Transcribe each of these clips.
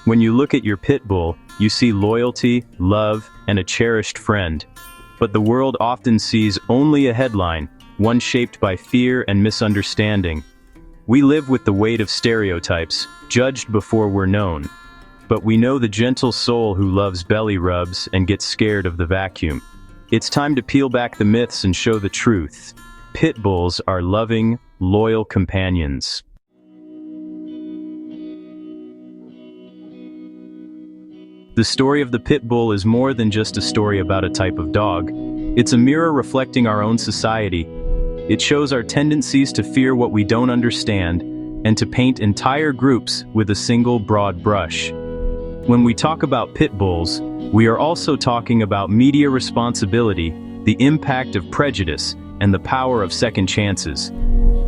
When you look at your pit bull, you see loyalty, love, and a cherished friend. But the world often sees only a headline, one shaped by fear and misunderstanding. We live with the weight of stereotypes, judged before we're known. But we know the gentle soul who loves belly rubs and gets scared of the vacuum. It's time to peel back the myths and show the truth. Pit bulls are loving, loyal companions. The story of the pit bull is more than just a story about a type of dog. It's a mirror reflecting our own society. It shows our tendencies to fear what we don't understand and to paint entire groups with a single broad brush. When we talk about pit bulls, we are also talking about media responsibility, the impact of prejudice, and the power of second chances.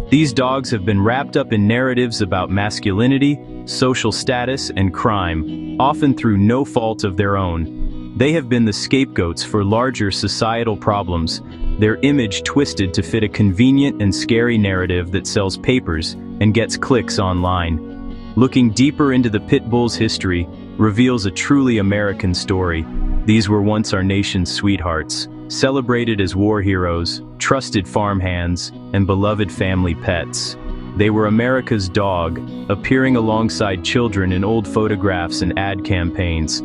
These dogs have been wrapped up in narratives about masculinity, social status, and crime, often through no fault of their own. They have been the scapegoats for larger societal problems, their image twisted to fit a convenient and scary narrative that sells papers and gets clicks online. Looking deeper into the pit bull's history reveals a truly American story. These were once our nation's sweethearts, celebrated as war heroes, trusted farmhands, and beloved family pets. They were America's dog, appearing alongside children in old photographs and ad campaigns.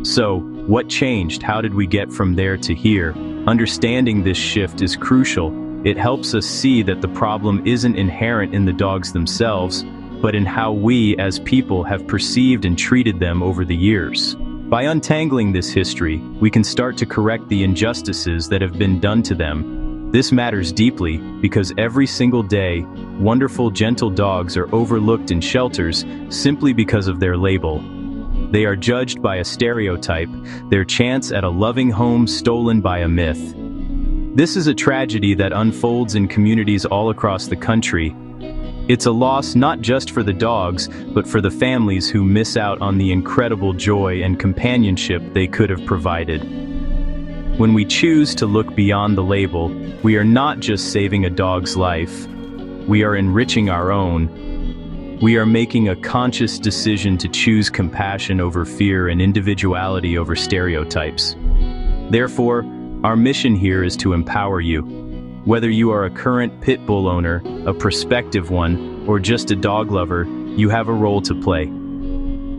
So, what changed? How did we get from there to here? Understanding this shift is crucial. It helps us see that the problem isn't inherent in the dogs themselves, but in how we, as people, have perceived and treated them over the years. By untangling this history, we can start to correct the injustices that have been done to them. This matters deeply because every single day, wonderful, gentle dogs are overlooked in shelters simply because of their label. They are judged by a stereotype, their chance at a loving home stolen by a myth. This is a tragedy that unfolds in communities all across the country. It's a loss not just for the dogs, but for the families who miss out on the incredible joy and companionship they could have provided. When we choose to look beyond the label, we are not just saving a dog's life. We are enriching our own. We are making a conscious decision to choose compassion over fear and individuality over stereotypes. Therefore, our mission here is to empower you. Whether you are a current pit bull owner, a prospective one, or just a dog lover, you have a role to play.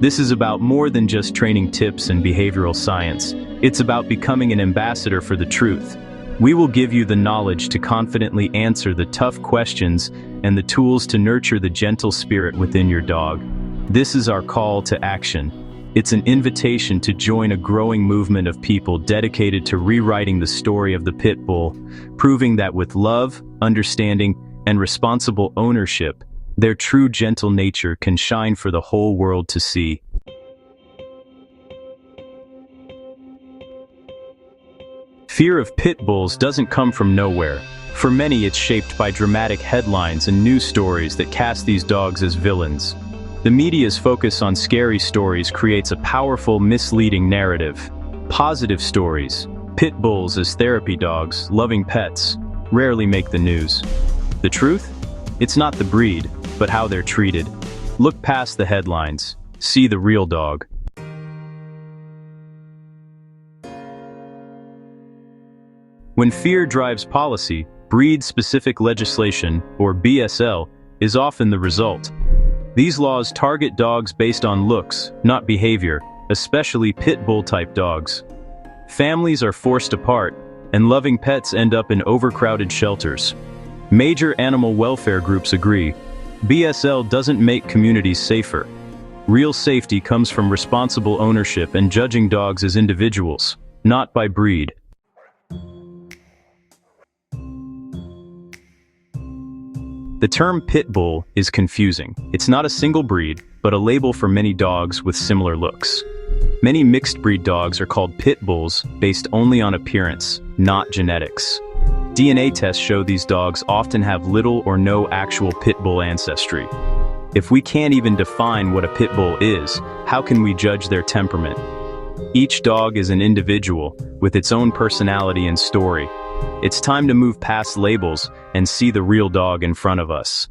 This is about more than just training tips and behavioral science. It's about becoming an ambassador for the truth. We will give you the knowledge to confidently answer the tough questions and the tools to nurture the gentle spirit within your dog. This is our call to action. It's an invitation to join a growing movement of people dedicated to rewriting the story of the pit bull, proving that with love, understanding, and responsible ownership, their true gentle nature can shine for the whole world to see. Fear of pit bulls doesn't come from nowhere. For many, it's shaped by dramatic headlines and news stories that cast these dogs as villains. The media's focus on scary stories creates a powerful, misleading narrative. Positive stories, pit bulls as therapy dogs, loving pets, rarely make the news. The truth? It's not the breed, but how they're treated. Look past the headlines. See the real dog. When fear drives policy, breed-specific legislation, or BSL, is often the result. These laws target dogs based on looks, not behavior, especially pit bull-type dogs. Families are forced apart, and loving pets end up in overcrowded shelters. Major animal welfare groups agree. BSL doesn't make communities safer. Real safety comes from responsible ownership and judging dogs as individuals, not by breed. The term pit bull is confusing. It's not a single breed, but a label for many dogs with similar looks. Many mixed breed dogs are called pit bulls based only on appearance, not genetics. DNA tests show these dogs often have little or no actual pit bull ancestry. If we can't even define what a pit bull is, how can we judge their temperament? Each dog is an individual with its own personality and story. It's time to move past labels and see the real dog in front of us.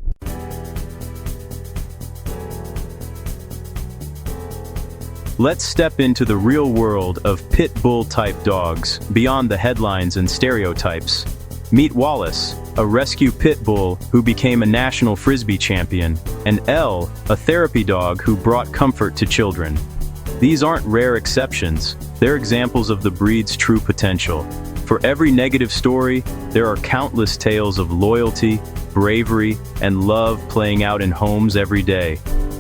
Let's step into the real world of pit bull type dogs, beyond the headlines and stereotypes. Meet Wallace, a rescue pit bull who became a national frisbee champion, and Elle, a therapy dog who brought comfort to children. These aren't rare exceptions, they're examples of the breed's true potential. For every negative story, there are countless tales of loyalty, bravery, and love playing out in homes every day.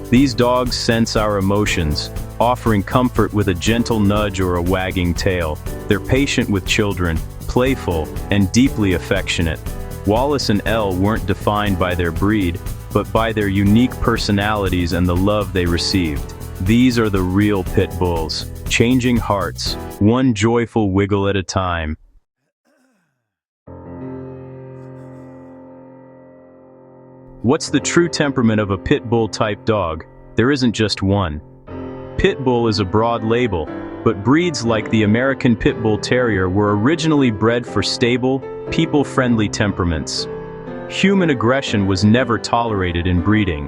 These dogs sense our emotions, offering comfort with a gentle nudge or a wagging tail. They're patient with children, playful, and deeply affectionate. Wallace and Elle weren't defined by their breed, but by their unique personalities and the love they received. These are the real pit bulls, changing hearts, one joyful wiggle at a time. What's the true temperament of a pit bull type dog? There isn't just one. Pit bull is a broad label, but breeds like the American Pit Bull Terrier were originally bred for stable, people-friendly temperaments. Human aggression was never tolerated in breeding.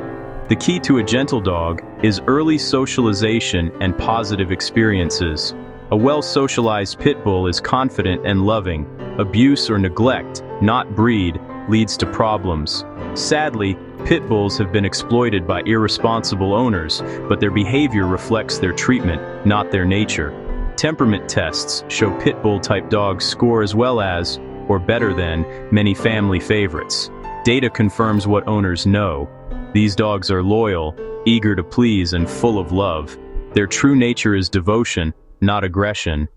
The key to a gentle dog is early socialization and positive experiences. A well-socialized pit bull is confident and loving. Abuse or neglect, not breed, leads to problems. Sadly, pit bulls have been exploited by irresponsible owners, but their behavior reflects their treatment, not their nature. Temperament tests show pit bull type dogs score as well as, or better than, many family favorites. Data confirms what owners know. These dogs are loyal, eager to please, and full of love. Their true nature is devotion, not aggression.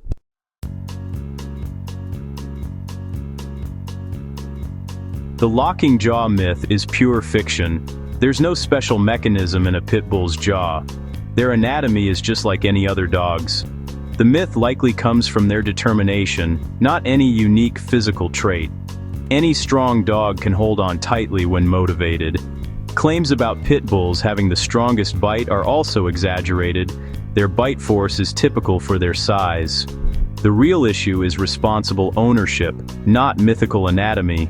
The locking jaw myth is pure fiction. There's no special mechanism in a pit bull's jaw. Their anatomy is just like any other dog's. The myth likely comes from their determination, not any unique physical trait. Any strong dog can hold on tightly when motivated. Claims about pit bulls having the strongest bite are also exaggerated. Their bite force is typical for their size. The real issue is responsible ownership, not mythical anatomy.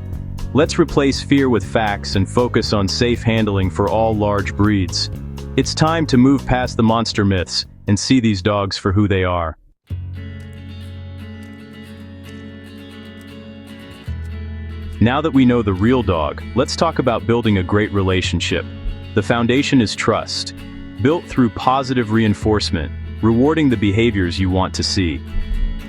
Let's replace fear with facts and focus on safe handling for all large breeds. It's time to move past the monster myths and see these dogs for who they are. Now that we know the real dog, let's talk about building a great relationship. The foundation is trust, built through positive reinforcement, rewarding the behaviors you want to see.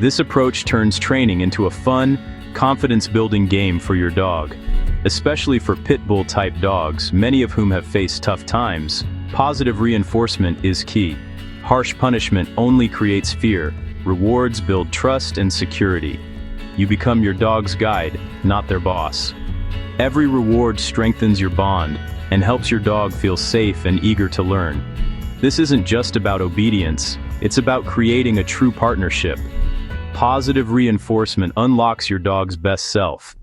This approach turns training into a fun, confidence-building game for your dog. Especially for pit bull type dogs, many of whom have faced tough times, positive reinforcement is key. Harsh punishment only creates fear. Rewards build trust and security. You become your dog's guide, not their boss. Every reward strengthens your bond and helps your dog feel safe and eager to learn. This isn't just about obedience, it's about creating a true partnership. Positive reinforcement unlocks your dog's best self.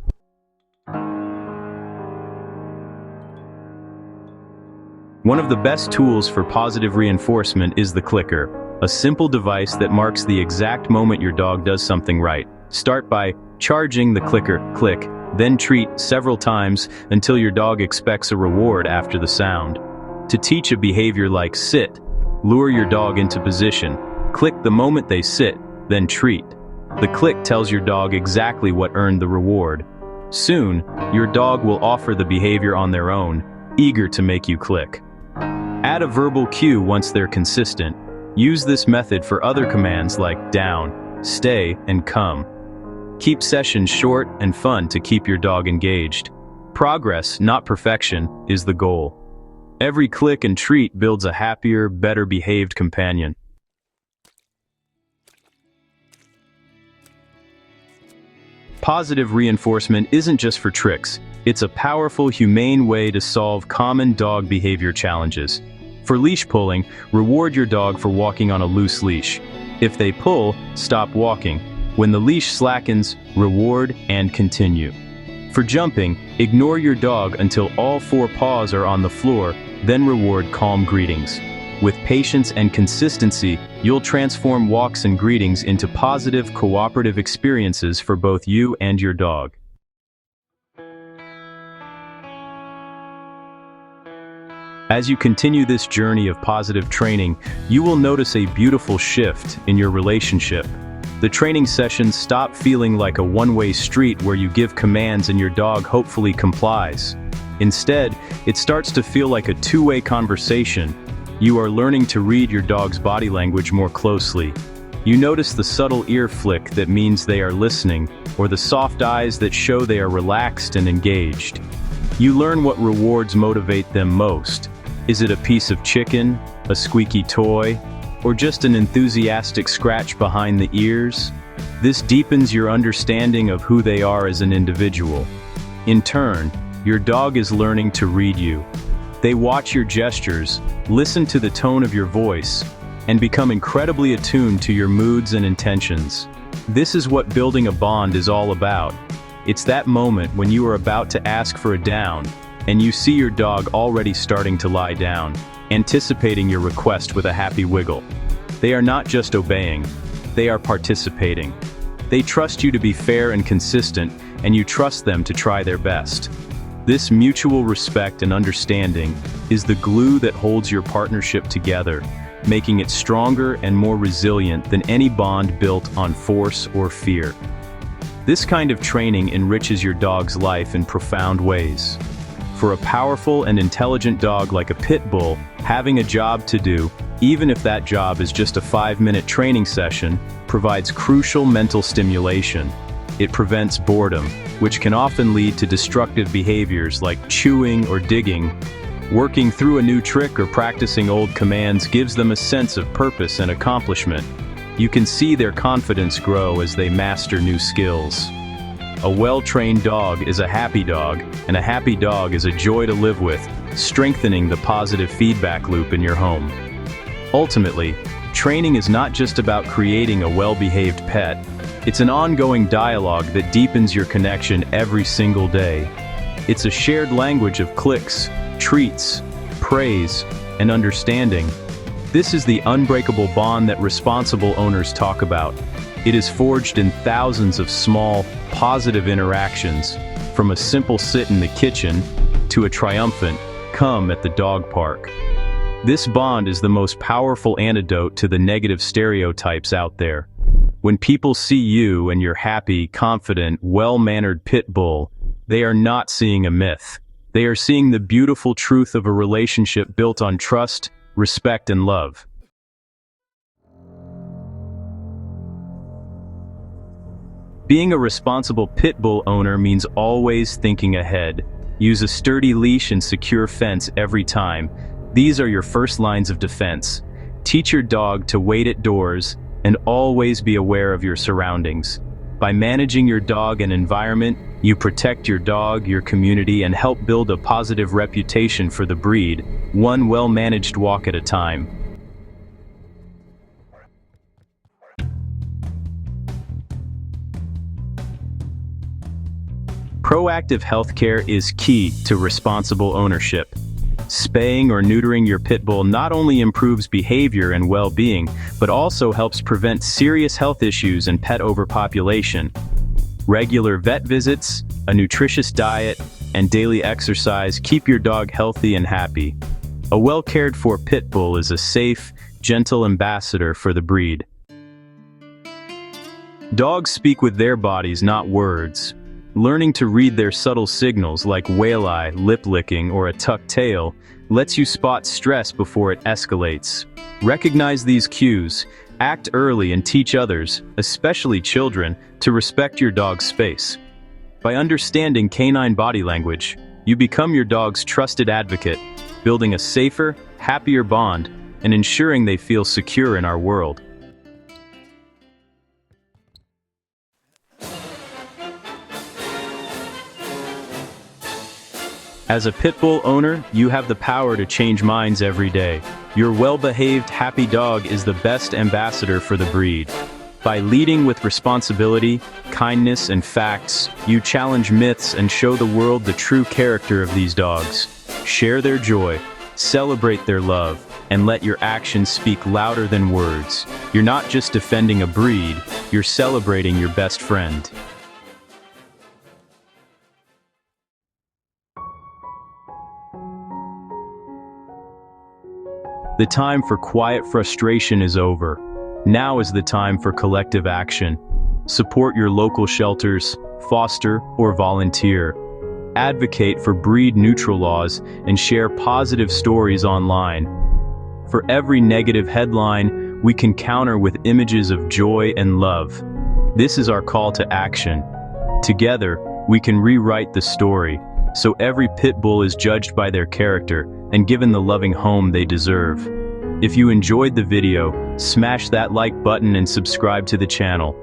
One of the best tools for positive reinforcement is the clicker, a simple device that marks the exact moment your dog does something right. Start by charging the clicker, click, then treat several times until your dog expects a reward after the sound. To teach a behavior like sit, lure your dog into position. Click the moment they sit, then treat. The click tells your dog exactly what earned the reward. Soon, your dog will offer the behavior on their own, eager to make you click. Add a verbal cue once they're consistent. Use this method for other commands like down, stay, and come. Keep sessions short and fun to keep your dog engaged. Progress, not perfection, is the goal. Every click and treat builds a happier, better behaved companion. Positive reinforcement isn't just for tricks. It's a powerful, humane way to solve common dog behavior challenges. For leash pulling, reward your dog for walking on a loose leash. If they pull, stop walking. When the leash slackens, reward and continue. For jumping, ignore your dog until all four paws are on the floor, then reward calm greetings. With patience and consistency, you'll transform walks and greetings into positive, cooperative experiences for both you and your dog. As you continue this journey of positive training, you will notice a beautiful shift in your relationship. The training sessions stop feeling like a one-way street where you give commands and your dog hopefully complies. Instead, it starts to feel like a two-way conversation. You are learning to read your dog's body language more closely. You notice the subtle ear flick that means they are listening, or the soft eyes that show they are relaxed and engaged. You learn what rewards motivate them most. Is it a piece of chicken, a squeaky toy, or just an enthusiastic scratch behind the ears? This deepens your understanding of who they are as an individual. In turn, your dog is learning to read you. They watch your gestures, listen to the tone of your voice, and become incredibly attuned to your moods and intentions. This is what building a bond is all about. It's that moment when you are about to ask for a down, and you see your dog already starting to lie down, anticipating your request with a happy wiggle. They are not just obeying, they are participating. They trust you to be fair and consistent, and you trust them to try their best. This mutual respect and understanding is the glue that holds your partnership together, making it stronger and more resilient than any bond built on force or fear. This kind of training enriches your dog's life in profound ways. For a powerful and intelligent dog like a pit bull, having a job to do, even if that job is just a 5-minute training session, provides crucial mental stimulation. It prevents boredom, which can often lead to destructive behaviors like chewing or digging. Working through a new trick or practicing old commands gives them a sense of purpose and accomplishment. You can see their confidence grow as they master new skills. A well-trained dog is a happy dog, and a happy dog is a joy to live with, strengthening the positive feedback loop in your home. Ultimately, training is not just about creating a well-behaved pet. It's an ongoing dialogue that deepens your connection every single day. It's a shared language of clicks, treats, praise, and understanding. This is the unbreakable bond that responsible owners talk about. It is forged in thousands of small, positive interactions, from a simple sit in the kitchen to a triumphant come at the dog park. This bond is the most powerful antidote to the negative stereotypes out there. When people see you and your happy, confident, well-mannered pit bull, they are not seeing a myth. They are seeing the beautiful truth of a relationship built on trust, respect, and love. Being a responsible pit bull owner means always thinking ahead. Use a sturdy leash and secure fence every time. These are your first lines of defense. Teach your dog to wait at doors and always be aware of your surroundings. By managing your dog and environment, you protect your dog, your community, and help build a positive reputation for the breed, one well-managed walk at a time. Proactive healthcare is key to responsible ownership. Spaying or neutering your pit bull not only improves behavior and well-being, but also helps prevent serious health issues and pet overpopulation. Regular vet visits, a nutritious diet, and daily exercise keep your dog healthy and happy. A well-cared-for pit bull is a safe, gentle ambassador for the breed. Dogs speak with their bodies, not words. Learning to read their subtle signals like whale eye, lip licking, or a tucked tail lets you spot stress before it escalates. Recognize these cues, act early, and teach others, especially children, to respect your dog's space. By understanding canine body language, you become your dog's trusted advocate, building a safer, happier bond, and ensuring they feel secure in our world. As a pit bull owner, you have the power to change minds every day. Your well-behaved, happy dog is the best ambassador for the breed. By leading with responsibility, kindness, and facts, you challenge myths and show the world the true character of these dogs. Share their joy, celebrate their love, and let your actions speak louder than words. You're not just defending a breed, you're celebrating your best friend. The time for quiet frustration is over. Now is the time for collective action. Support your local shelters, foster or volunteer. Advocate for breed-neutral laws and share positive stories online. For every negative headline, we can counter with images of joy and love. This is our call to action. Together, we can rewrite the story, so every pit bull is judged by their character and given the loving home they deserve. If you enjoyed the video, smash that like button and subscribe to the channel.